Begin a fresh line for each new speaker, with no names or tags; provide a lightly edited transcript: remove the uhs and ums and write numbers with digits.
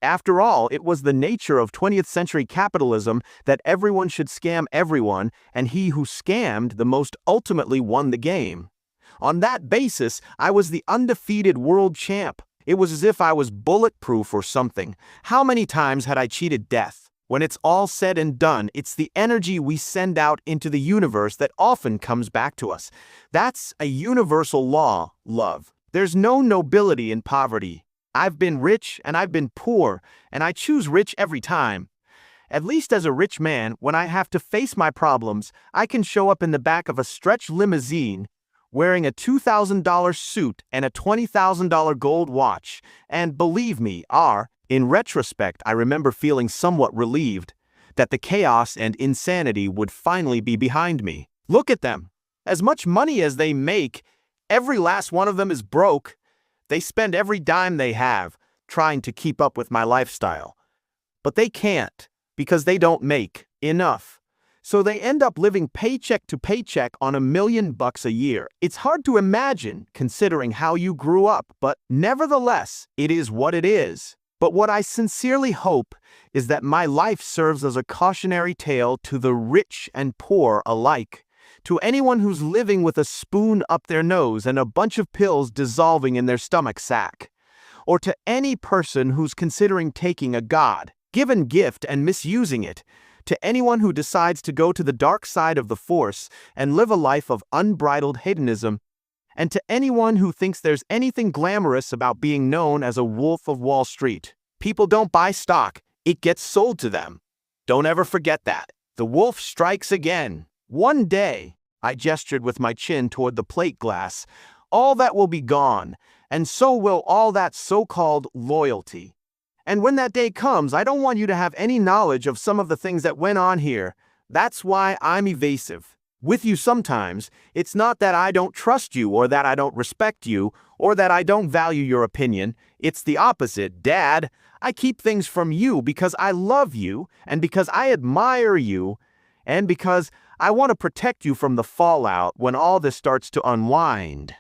After all, it was the nature of 20th century capitalism that everyone should scam everyone, and he who scammed the most ultimately won the game. On that basis, I was the undefeated world champ. It was as if I was bulletproof or something. How many times had I cheated death? When it's all said and done, it's the energy we send out into the universe that often comes back to us. That's a universal law, love. There's no nobility in poverty. I've been rich and I've been poor, and I choose rich every time. At least as a rich man, when I have to face my problems, I can show up in the back of a stretch limousine, wearing a $2,000 suit and a $20,000 gold watch, and believe me, in retrospect, I remember feeling somewhat relieved that the chaos and insanity would finally be behind me. Look at them. As much money as they make, every last one of them is broke. They spend every dime they have trying to keep up with my lifestyle. But they can't, because they don't make enough. So they end up living paycheck to paycheck on $1 million a year. It's hard to imagine, considering how you grew up, but nevertheless, it is what it is. But what I sincerely hope is that my life serves as a cautionary tale to the rich and poor alike, to anyone who's living with a spoon up their nose and a bunch of pills dissolving in their stomach sack, or to any person who's considering taking a God-given gift and misusing it, to anyone who decides to go to the dark side of the Force and live a life of unbridled hedonism, and to anyone who thinks there's anything glamorous about being known as a Wolf of Wall Street. People don't buy stock, it gets sold to them. Don't ever forget that. The wolf strikes again. One day, I gestured with my chin toward the plate glass, all that will be gone, and so will all that so-called loyalty. And when that day comes, I don't want you to have any knowledge of some of the things that went on here. That's why I'm evasive with you sometimes. It's not that I don't trust you or that I don't respect you or that I don't value your opinion. It's the opposite, Dad. I keep things from you because I love you and because I admire you and because I want to protect you from the fallout when all this starts to unwind.